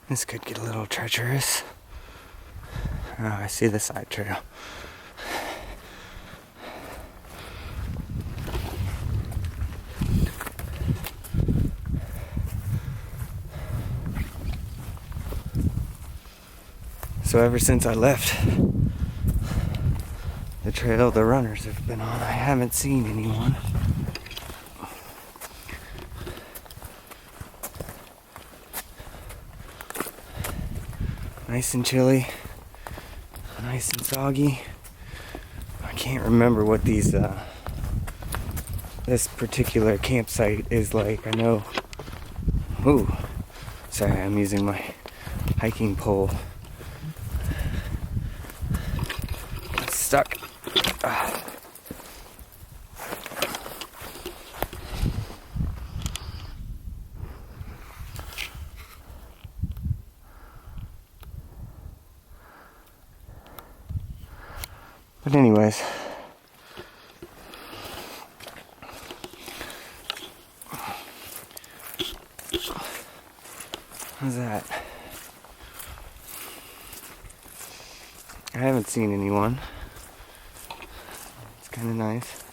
This could get a little treacherous. Oh, I see the side trail. So ever since I left the trail the runners have been on, I haven't seen anyone. Nice and chilly, nice and soggy. I can't remember what these this particular campsite is like. I know. Ooh, sorry, I'm using my hiking pole. It's stuck. But anyways, how's that? I haven't seen anyone. It's kind of nice.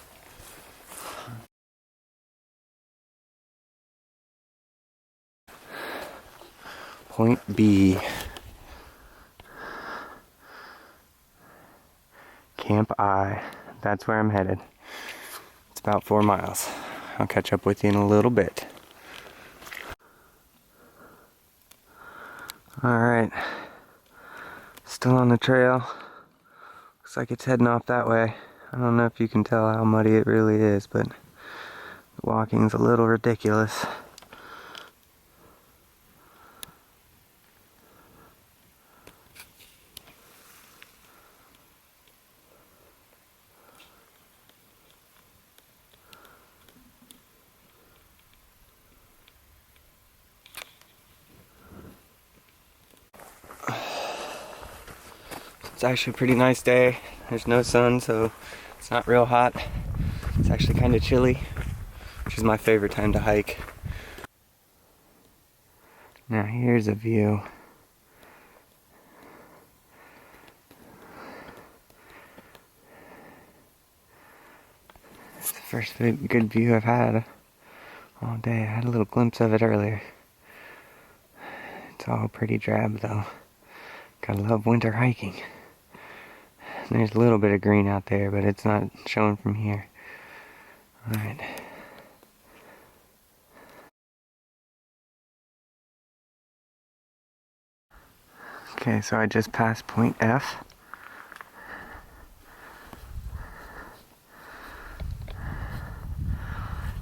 Point B. Camp I. That's where I'm headed. It's about 4 miles. I'll catch up with you in a little bit. Alright. Still on the trail. Looks like it's heading off that way. I don't know if you can tell how muddy it really is, but the walking's a little ridiculous. It's actually a pretty nice day. There's no sun, so it's not real hot. It's actually kind of chilly, which is my favorite time to hike. Now here's a view. It's the first good view I've had all day. I had a little glimpse of it earlier. It's all pretty drab though. Gotta love winter hiking. There's a little bit of green out there, but it's not showing from here. Alright. Okay, so I just passed point F.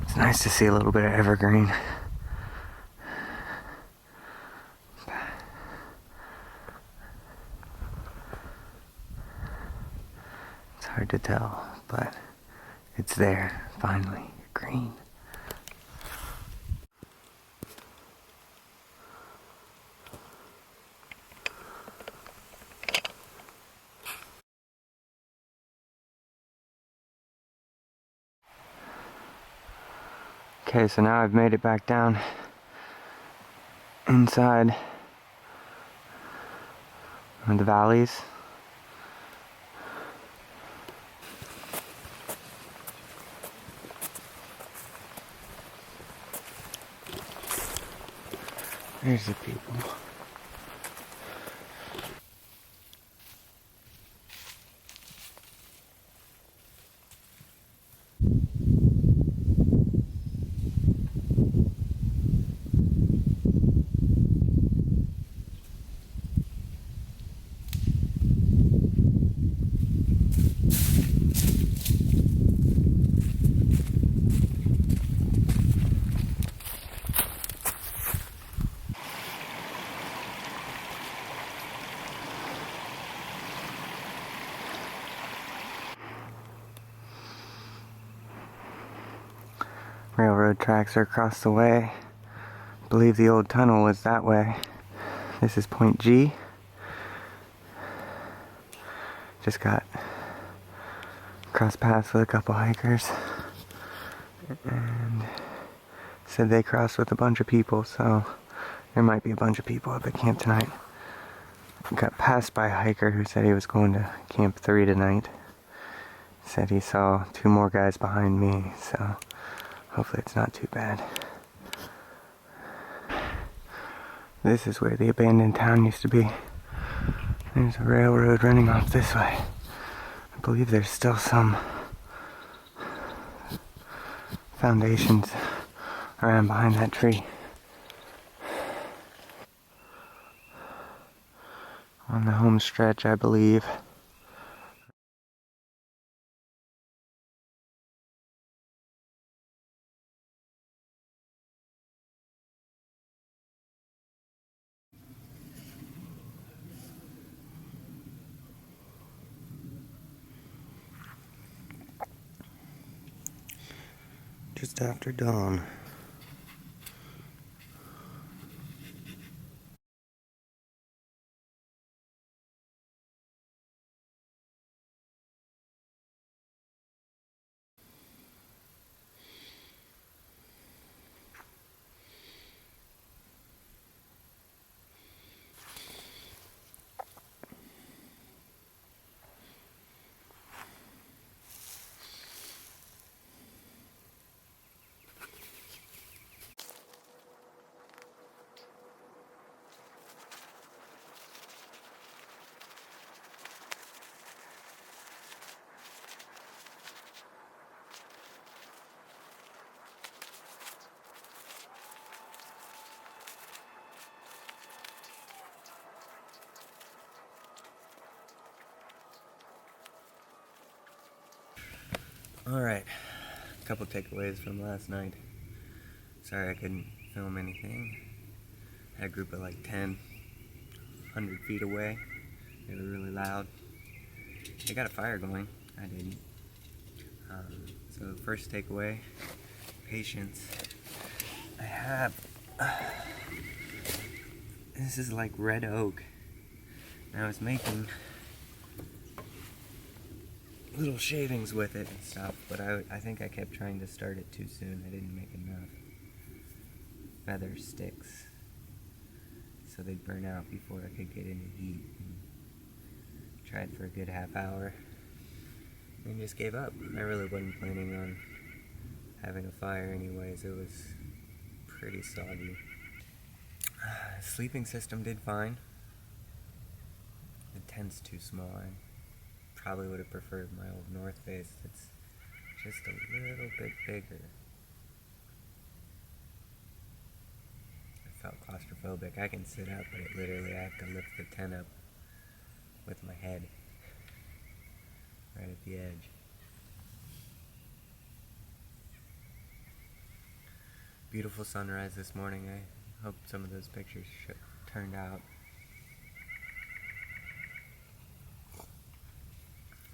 It's nice to see a little bit of evergreen. It's hard to tell, but it's there, finally, green. Okay, so now I've made it back down inside one of the valleys. There's the people. Railroad tracks are across the way. I believe the old tunnel was that way. This is point G. Just got cross paths with a couple hikers and said they crossed with a bunch of people, so There might be a bunch of people up at camp tonight. Got passed by a hiker who said he was going to Camp 3 tonight. Said he saw 2 more guys behind me, so hopefully it's not too bad. This is where the abandoned town used to be. There's a railroad running off this way. I believe there's still some foundations around behind that tree. On the home stretch, I believe. Just after dawn. Alright, a couple takeaways from last night. Sorry I couldn't film anything. Had a group of like 10, 100 feet away. They were really loud. They got a fire going. I didn't. So first takeaway, patience. I have, this is like red oak. And I was making little shavings with it and stuff, but I think I kept trying to start it too soon. I didn't make enough feather sticks, so they'd burn out before I could get any heat. And tried for a good half hour and just gave up. I really wasn't planning on having a fire anyways. It was pretty soggy. Sleeping system did fine. The tent's too small. I probably would have preferred my old North Face. It's just a little bit bigger. I felt claustrophobic. I can sit up, but it literally, I have to lift the tent up with my head right at the edge. Beautiful sunrise this morning. I hope some of those pictures turned out.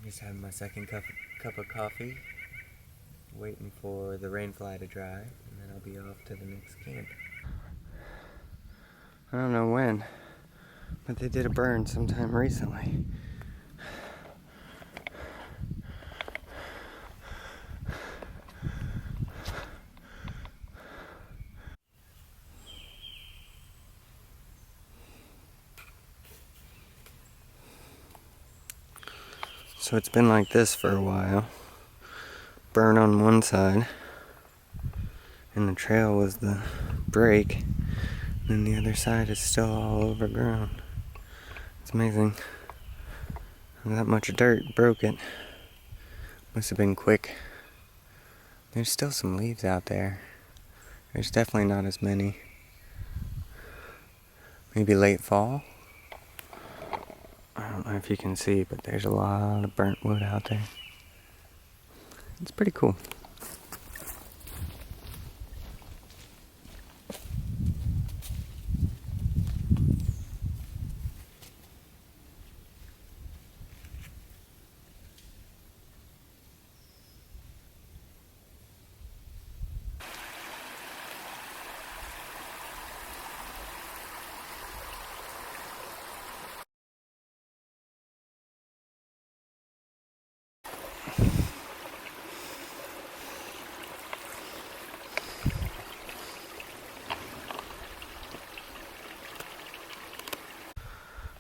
Just having my second cup of coffee, waiting for the rain fly to dry, and then I'll be off to the next camp. I don't know when, but they did a burn sometime recently. So it's been like this for a while. Burn on one side, and the trail was the break, and then the other side is still all overgrown. It's amazing. That much dirt broke it. Must have been quick. There's still some leaves out there. There's definitely not as many. Maybe late fall? I don't know if you can see, but there's a lot of burnt wood out there. It's pretty cool.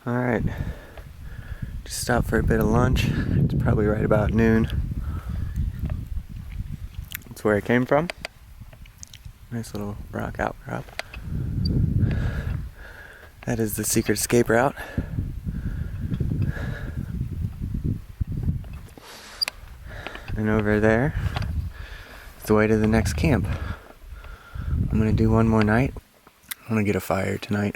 Alright, just stopped for a bit of lunch. It's probably right about noon. That's where I came from. Nice little rock outcrop. That is the secret escape route. And over there is the way to the next camp. I'm gonna do one more night. I wanna get a fire tonight.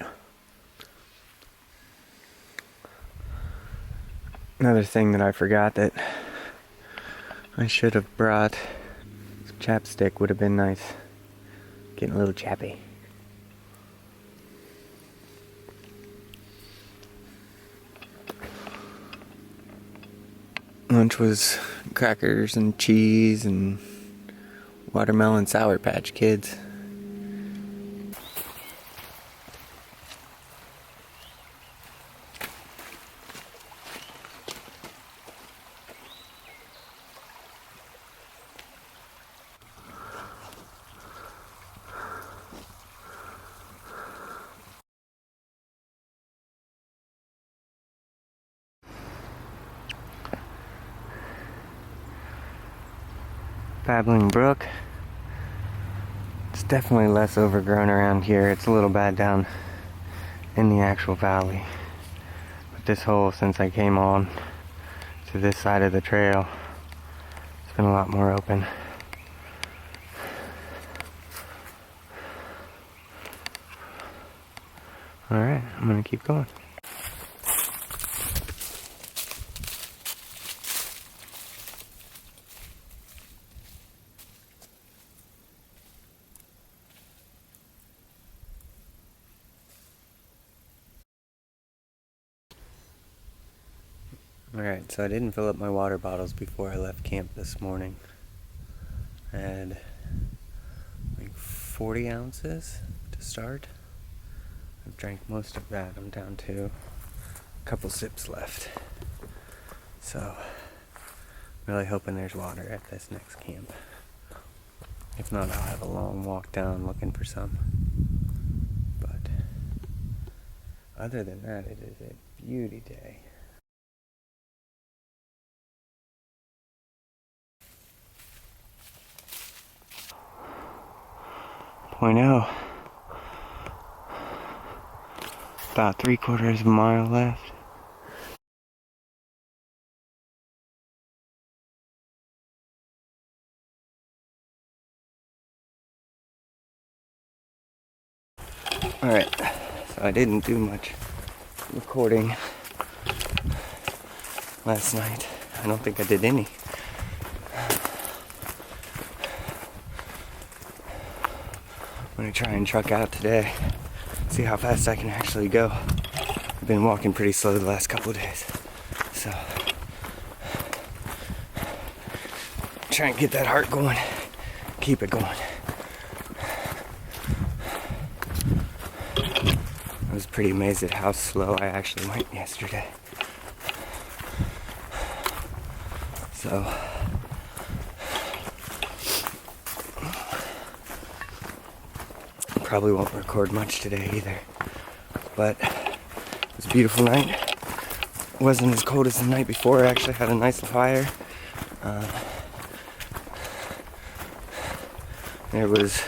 Another thing that I forgot that I should have brought, some chapstick would have been nice. Getting a little chappy. Lunch was crackers and cheese and watermelon Sour Patch Kids. Babbling Brook. It's definitely less overgrown around here. It's a little bad down in the actual valley. But this hole, since I came on to this side of the trail, it's been a lot more open. Alright, I'm gonna keep going. Alright, so I didn't fill up my water bottles before I left camp this morning. I had like 40 ounces to start. I've drank most of that. I'm down to a couple sips left. So, really hoping there's water at this next camp. If not, I'll have a long walk down looking for some. But, other than that, it is a beauty day. Point out. About 3/4 of a mile left. Alright, so I didn't do much recording last night. I don't think I did any. I'm gonna try and truck out today, see how fast I can actually go. I've been walking pretty slow the last couple of days, so try and get that heart going, keep it going. I was pretty amazed at how slow I actually went yesterday. So probably won't record much today either, but it was a beautiful night. It wasn't as cold as the night before. I actually had a nice fire. There was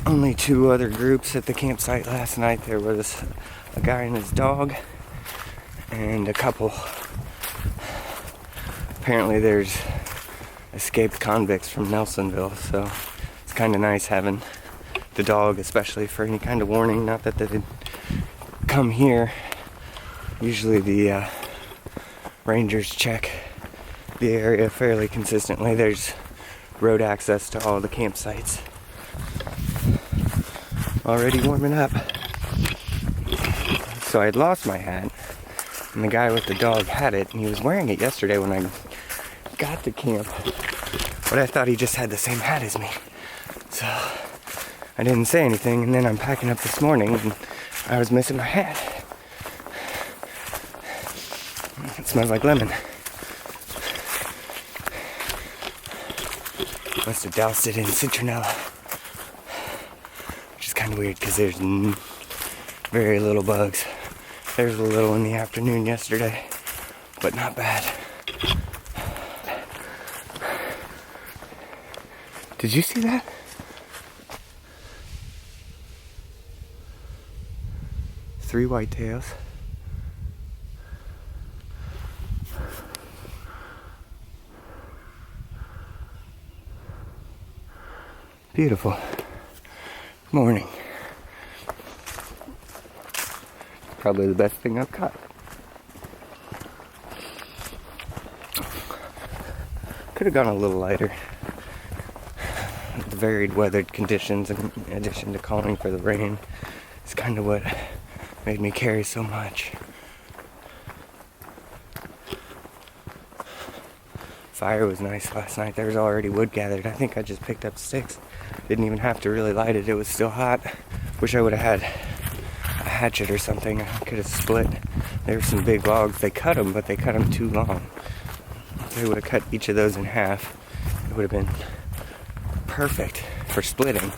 only 2 other groups at the campsite last night. There was a guy and his dog and a couple. Apparently there's escaped convicts from Nelsonville, so it's kind of nice having the dog, especially for any kind of warning. Not that they'd come here. Usually the rangers check the area fairly consistently. There's road access to all the campsites. Already warming up. So I had lost my hat, and the guy with the dog had it, and he was wearing it yesterday when I got to camp, but I thought he just had the same hat as me. So I didn't say anything, and then I'm packing up this morning, and I was missing my hat. It smells like lemon. Must have doused it in citronella, which is kind of weird because there's very little bugs. There's a little in the afternoon yesterday, but not bad. Did you see that? Three whitetails. Beautiful morning. Probably the best thing I've caught. Could have gone a little lighter. The varied weathered conditions, in addition to calling for the rain, is kind of what made me carry so much. Fire was nice last night. There was already wood gathered. I think I just picked up sticks. Didn't even have to really light it. It was still hot. Wish I would have had a hatchet or something. I could have split. There were some big logs. They cut them, but they cut them too long. If they would have cut each of those in half, it would have been perfect for splitting.